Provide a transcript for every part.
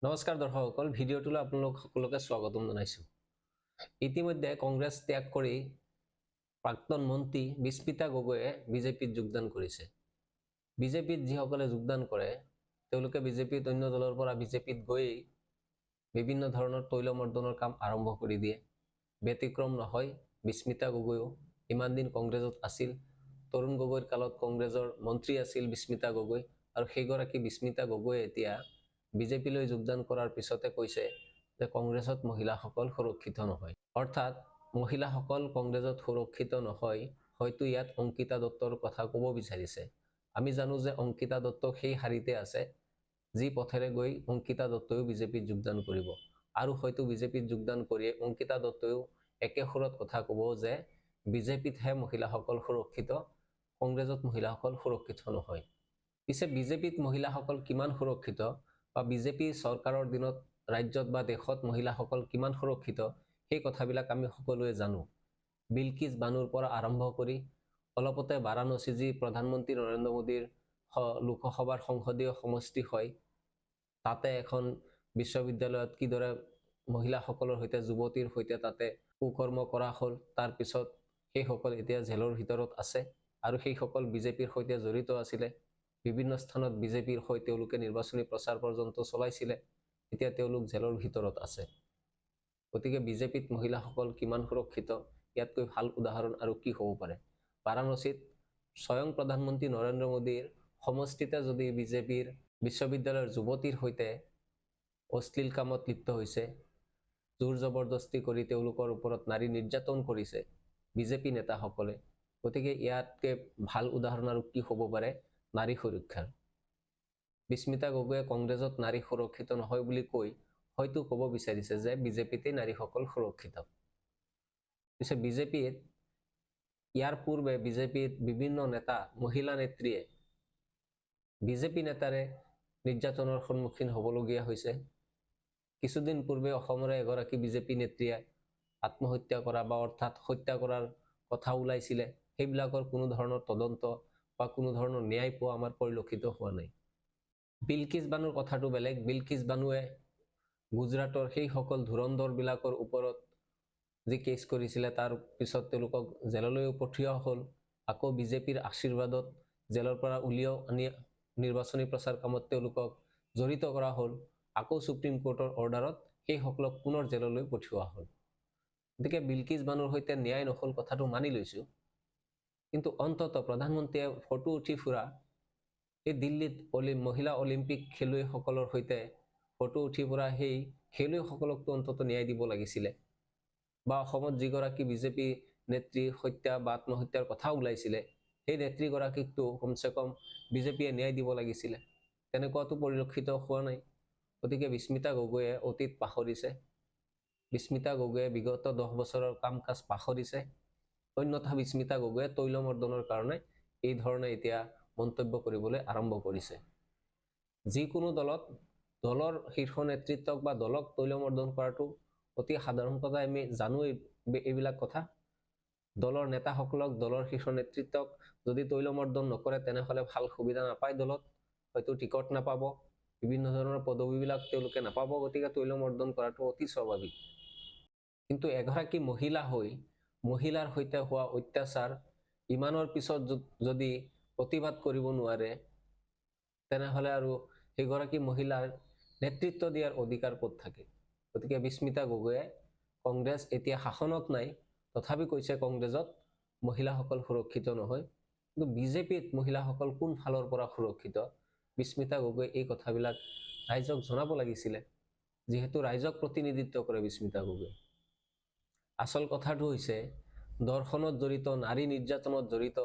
নমস্কাৰ দৰ্শকসকল, ভিডিঅ'টোলৈ আপোনালোক সকলোকে স্বাগতম জনাইছো। ইতিমধ্যে কংগ্ৰেছ ত্যাগ কৰি প্ৰাক্তন মন্ত্ৰী বিস্মিতা গগৈয়ে বিজেপিত যোগদান কৰিছে। বিজেপিত যিসকলে যোগদান কৰে তেওঁলোকে বিজেপিত অন্য দলৰ পৰা বিজেপিত গৈ বিভিন্ন ধৰণৰ তৈলমৰ্দনৰ কাম আৰম্ভ কৰি দিয়ে। ব্যতিক্ৰম নহয়, বিস্মিতা গগৈও ইমান দিন কংগ্ৰেছত আছিল। তৰুণ গগৈৰ কালত কংগ্ৰেছৰ মন্ত্ৰী আছিল বিস্মিতা গগৈ, আৰু সেইগৰাকী বিস্মিতা গগৈয়ে এতিয়া বিজেপিলৈ যোগদান কৰাৰ পিছতে কৈছে যে কংগ্ৰেছত মহিলাসকল সুৰক্ষিত নহয়। অৰ্থাৎ মহিলাসকল কংগ্ৰেছত সুৰক্ষিত নহয়, হয়তো ইয়াত অংকিতা দত্তৰ কথা ক'ব বিচাৰিছে। আমি জানো যে অংকিতা দত্ত সেই শাৰীতে আছে যি পথেৰে গৈ অংকিতা দত্তইও বিজেপিত যোগদান কৰিব, আৰু হয়তো বিজেপিত যোগদান কৰিয়ে অংকিতা দত্তইও একে সুৰত কথা ক'ব যে বিজেপিতহে মহিলাসকল সুৰক্ষিত, কংগ্ৰেছত মহিলাসকল সুৰক্ষিত নহয়। পিছে বিজেপিত মহিলাসকল কিমান সুৰক্ষিত বা বিজেপি চৰকাৰৰ দিনত ৰাজ্যত বা দেশত মহিলাসকল কিমান সুৰক্ষিত সেই কথাবিলাক আমি সকলোৱে জানো। বিলকিছ বানুৰ পৰা আৰম্ভ কৰি অলপতে বাৰাণসী যি প্ৰধানমন্ত্ৰী নৰেন্দ্ৰ মোদীৰ লোকসভাৰ সংসদীয় সমষ্টি হয়, তাতে এখন বিশ্ববিদ্যালয়ত কিদৰে মহিলাসকলৰ সৈতে যুৱতীৰ সৈতে তাতে কুকৰ্ম কৰা হ'ল, তাৰ পিছত সেইসকল এতিয়া জেলৰ ভিতৰত আছে, আৰু সেইসকল বিজেপিৰ সৈতে জড়িত আছিলে। বিভিন্ন স্থানত বিজেপিৰ হৈ তেওঁলোকে নিৰ্বাচনী প্ৰচাৰ পৰ্যন্ত চলাইছিলে, এতিয়া তেওঁলোক জেলৰ ভিতৰত আছে। গতিকে বিজেপিত মহিলাসকল কিমান সুৰক্ষিত, ইয়াতকৈ ভাল উদাহৰণ আৰু কি হ'ব পাৰে। বাৰাণসীত স্বয়ং প্ৰধানমন্ত্ৰী নৰেন্দ্ৰ মোদীৰ সমষ্টিতে যদি বিজেপিৰ বিশ্ববিদ্যালয়ৰ যুৱতীৰ সৈতে অশ্লীল কামত লিপ্ত হৈছে, জোৰ জবৰদস্তি কৰি তেওঁলোকৰ ওপৰত নাৰী নিৰ্যাতন কৰিছে বিজেপি নেতাসকলে, গতিকে ইয়াতকে ভাল উদাহৰণ আৰু কি হ'ব পাৰে নাৰী সুৰক্ষাৰ। বিস্মিতা গগৈয়ে কংগ্ৰেছত নাৰী সুৰক্ষিত নহয় বুলি কৈ হয়তো ক'ব বিচাৰিছে যে বিজেপিতে নাৰীসকল সুৰক্ষিত। পিছে বিজেপিত ইয়াৰ পূৰ্বে বিজেপিত বিভিন্ন নেতা মহিলা নেত্ৰীয়ে বিজেপি নেতাৰে নিৰ্যাতনৰ সন্মুখীন হ'বলগীয়া হৈছে। কিছুদিন পূৰ্বে অসমৰে এগৰাকী বিজেপি নেত্ৰীয়ে আত্মহত্যা কৰা বা অৰ্থাৎ হত্যা কৰাৰ কথা ওলাইছিলে, সেইবিলাকৰ কোনো ধৰণৰ তদন্ত বা কোনো ধৰণৰ ন্যায় পোৱা আমাৰ পৰিলক্ষিত হোৱা নাই। বিলকিছ বানুৰ কথাটো বেলেগ। বিলকিছ বানুৱে গুজৰাটৰ সেইসকল ধুৰন্ধৰবিলাকৰ ওপৰত যি কেছ কৰিছিলে, তাৰ পিছত তেওঁলোকক জেললৈও পঠিওৱা হ'ল, আকৌ বিজেপিৰ আশীৰ্বাদত জেলৰ পৰা উলিয়াও আনি নিৰ্বাচনী প্ৰচাৰ কামত তেওঁলোকক জড়িত কৰা হ'ল, আকৌ সুপ্ৰিম কোৰ্টৰ অৰ্ডাৰত সেইসকলক পুনৰ জেললৈ পঠিওৱা হ'ল। গতিকে বিলকিছ বানুৰ সৈতে ন্যায় নহ'ল, কথাটো মানি লৈছোঁ, কিন্তু অন্তত প্ৰধানমন্ত্ৰীয়ে ফটো উঠি ফুৰা এই দিল্লীত মহিলা অলিম্পিক খেলুৱৈসকলৰ সৈতে ফটো উঠি ফুৰা সেই খেলুৱৈসকলকতো অন্তত ন্যায় দিব লাগিছিলে। বা অসমত যিগৰাকী বিজেপি নেত্ৰী হত্যা বা আত্মহত্যাৰ কথা ওলাইছিলে, সেই নেত্ৰীগৰাকীকতো কমচে কম বিজেপিয়ে ন্যায় দিব লাগিছিলে। তেনেকুৱাতো পৰিলক্ষিত হোৱা নাই। গতিকে বিস্মিতা গগৈয়ে অতীত পাহৰিছে, বিস্মিতা গগৈয়ে বিগত 10 বছৰৰ কাম কাজ পাহৰিছে, অন্যথা বিস্মিতা গগৈয়ে তৈলমৰ্দনৰ কাৰণে এই ধৰণে এতিয়া মন্তব্য কৰিবলৈ আৰম্ভ কৰিছে। যিকোনো দলত দলৰ শীৰ্ষ নেতৃত্বক বা দলক তৈলমৰ্দন কৰাটো অতি সাধাৰণ কথা, আমি জানো এইবিলাক কথা। দলৰ নেতাসকলক দলৰ শীৰ্ষ নেতৃত্বক যদি তৈলমৰ্দন নকৰে তেনেহ'লে ভাল সুবিধা নাপায়, দলত হয়তো টিকট নাপাব, বিভিন্ন ধৰণৰ পদবীবিলাক তেওঁলোকে নাপাব, গতিকে তৈলমৰ্দন কৰাটো অতি স্বাভাৱিক। কিন্তু এগৰাকী মহিলা হৈ মহিলাৰ সৈতে হোৱা অত্যাচাৰ ইমানৰ পিছত যদি প্ৰতিবাদ কৰিব নোৱাৰে, তেনেহ'লে আৰু সেইগৰাকী মহিলাৰ নেতৃত্ব দিয়াৰ অধিকাৰ ক'ত থাকে। গতিকে বিস্মিতা গগৈয়ে কংগ্ৰেছ এতিয়া শাসনত নাই, তথাপি কৈছে কংগ্ৰেছত মহিলাসকল সুৰক্ষিত নহয়, কিন্তু বিজেপিত মহিলাসকল কোন ফালৰ পৰা সুৰক্ষিত, বিস্মিতা গগৈয়ে এই কথাবিলাক ৰাইজক জনাব লাগিছিলে, যিহেতু ৰাইজক প্ৰতিনিধিত্ব কৰে বিস্মিতা গগৈ। আচল কথাটো হৈছে দৰ্শনত জড়িত, নাৰী নিৰ্যাতনত জড়িত,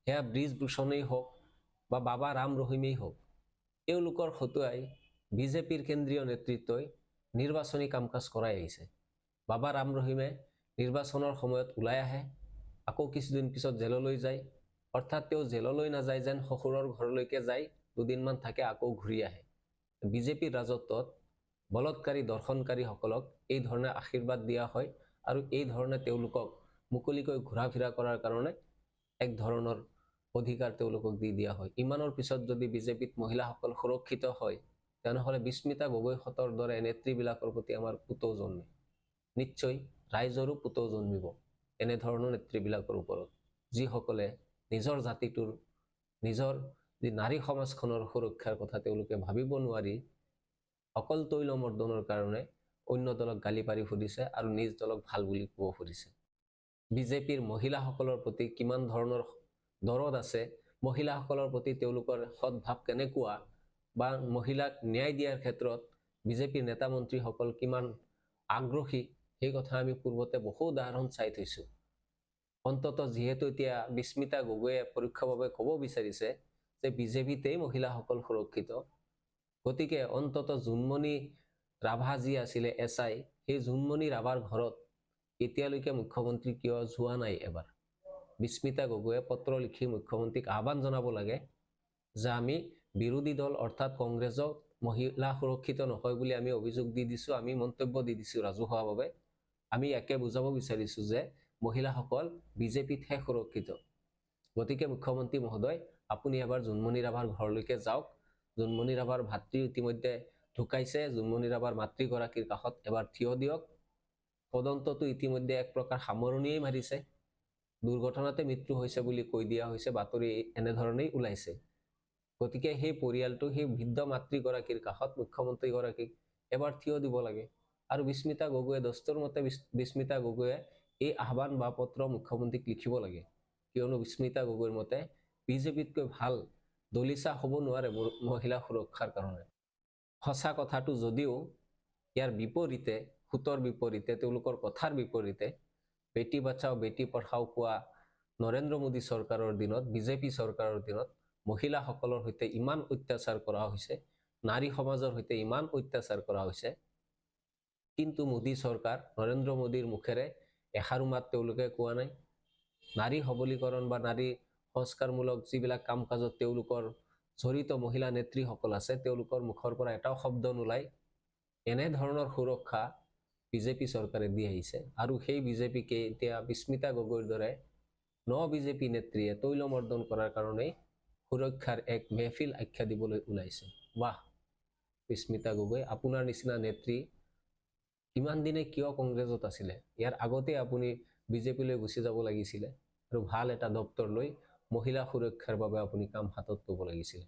সেয়া ব্ৰিজভূষণেই হওক বা বাবা ৰাম ৰহিমেই হওক, এওঁলোকৰ হতুৱাই বিজেপিৰ কেন্দ্ৰীয় নেতৃত্বই নিৰ্বাচনী কাম কাজ কৰাই আহিছে। বাবা ৰাম ৰহিমে নিৰ্বাচনৰ সময়ত ওলাই আহে, আকৌ কিছুদিন পিছত জেললৈ যায়, অৰ্থাৎ তেওঁ জেললৈ নাযায় যেন শহুৰৰ ঘৰলৈকে যায়, দুদিনমান থাকে আকৌ ঘূৰি আহে। বিজেপিৰ ৰাজত্বত বলৎকাৰী দৰ্শনকাৰীসকলক এই ধৰণে আশীৰ্বাদ দিয়া হয়, আৰু এই ধৰণে তেওঁলোকক মুকলিকৈ ঘূৰা ফিৰা কৰাৰ কাৰণে এক ধৰণৰ অধিকাৰ তেওঁলোকক দি দিয়া হয়। ইমানৰ পিছত যদি বিজেপিত মহিলাসকল সুৰক্ষিত হয়, তেনেহ'লে বিস্মিতা গগৈহঁতৰ দৰে নেত্ৰীবিলাকৰ প্ৰতি আমাৰ পুতৌ জন্মে, নিশ্চয় ৰাইজৰো পুতৌ জন্মিব এনেধৰণৰ নেত্ৰীবিলাকৰ ওপৰত, যিসকলে নিজৰ জাতিটোৰ নিজৰ যি নাৰী সমাজখনৰ সুৰক্ষাৰ কথা তেওঁলোকে ভাবিব নোৱাৰি অকল তৈলমৰ্দনৰ কাৰণে অন্য দলক গালি পাৰি ফুৰিছে আৰু নিজ দলক ভাল বুলি ক'ব ফুৰিছে। বিজেপিৰ মহিলাসকলৰ প্ৰতি কিমান ধৰণৰ দৰদ আছে, মহিলাসকলৰ প্ৰতি তেওঁলোকৰ সদ্ভাৱ কেনেকুৱা, বা মহিলাক ন্যায় দিয়াৰ ক্ষেত্ৰত বিজেপিৰ নেতা মন্ত্ৰীসকল কিমান আগ্ৰহী, সেই কথা আমি পূৰ্বতে বহু উদাহৰণ চাই থৈছোঁ। অন্ততঃ যিহেতু এতিয়া বিস্মিতা গগৈয়ে পৰোক্ষভাৱে ক'ব বিচাৰিছে যে বিজেপিতেই মহিলাসকল সুৰক্ষিত, গতিকে অন্ততঃ জোনমণি ৰাভা যি আছিলে SI, সেই জোনমণি ৰাভাৰ ঘৰত এতিয়ালৈকে মুখ্যমন্ত্ৰী কিয় যোৱা নাই? এবাৰ বিস্মিতা গগৈয়ে পত্ৰ লিখি মুখ্যমন্ত্ৰীক আহ্বান জনাব লাগে যে আমি বিৰোধী দল অৰ্থাৎ কংগ্ৰেছক মহিলা সুৰক্ষিত নহয় বুলি আমি অভিযোগ দি দিছোঁ, আমি মন্তব্য দি দিছোঁ ৰাজহুৱাভাৱে, আমি একে বুজাব বিচাৰিছোঁ যে মহিলাসকল বিজেপিতহে সুৰক্ষিত। গতিকে মুখ্যমন্ত্ৰী মহোদয়, আপুনি এবাৰ জোনমণি ৰাভাৰ ঘৰলৈকে যাওক, জোনমণি ৰাভাৰ ভাতৃ ইতিমধ্যে ঢুকাইছে, জোনমণি ৰাভাৰ মাতৃগৰাকীৰ কাষত এবাৰ থিয় দিয়ক। তদন্তটো ইতিমধ্যে এক প্ৰকাৰ সামৰণিয়েই মাৰিছে, দুৰ্ঘটনাতে মৃত্যু হৈছে বুলি কৈ দিয়া হৈছে, বাতৰি এনেধৰণেই ওলাইছে। গতিকে সেই পৰিয়ালটো, সেই বৃদ্ধ মাতৃগৰাকীৰ কাষত মুখ্যমন্ত্ৰীগৰাকীক এবাৰ থিয় দিব লাগে। আৰু বিস্মিতা গগৈয়ে দস্তুৰ মতে বিস্মিতা গগৈয়ে এই আহ্বান বা পত্ৰ মুখ্যমন্ত্ৰীক লিখিব লাগে, কিয়নো বিস্মিতা গগৈৰ মতে বিজেপিতকৈ ভাল দলিচা হ'ব নোৱাৰে মহিলা সুৰক্ষাৰ কাৰণে। সঁচা কথাটো যদিও ইয়াৰ বিপৰীতে, সুতৰ বিপৰীতে, তেওঁলোকৰ কথাৰ বিপৰীতে, বেটি বাচাও বেটি পঢ়াও কোৱা নৰেন্দ্ৰ মোদী চৰকাৰৰ দিনত, বিজেপি চৰকাৰৰ দিনত মহিলাসকলৰ সৈতে ইমান অত্যাচাৰ কৰা হৈছে, নাৰী সমাজৰ সৈতে ইমান অত্যাচাৰ কৰা হৈছে, কিন্তু মোদী চৰকাৰ, নৰেন্দ্ৰ মোদীৰ মুখেৰে এষাৰো মাত তেওঁলোকে কোৱা নাই। নাৰী সবলীকৰণ বা নাৰী সংস্কাৰমূলক যিবিলাক কাম কাজত তেওঁলোকৰ জড়িত মহিলা নেত্ৰীসকল আছে, তেওঁলোকৰ মুখৰ পৰা এটাও শব্দ নোলায়। এনেধৰণৰ সুৰক্ষা বিজেপি চৰকাৰে দি আহিছে, আৰু সেই বিজেপিকে এতিয়া বিস্মিতা গগৈৰ দৰে বিজেপি নেত্ৰীয়ে তৈলমৰ্দন কৰাৰ কাৰণেই সুৰক্ষাৰ এক মেহফিল আখ্যা দিবলৈ ওলাইছে। বাহ বিস্মিতা গগৈ, আপোনাৰ নিচিনা নেত্ৰী ইমান দিনে কিয় কংগ্ৰেছত আছিলে? ইয়াৰ আগতে আপুনি বিজেপিলৈ গুচি যাব লাগিছিলে আৰু ভাল এটা দপ্তৰ লৈ মহিলা সুৰক্ষাৰ বাবে আপুনি কাম হাতত ল'ব লাগিছিলে।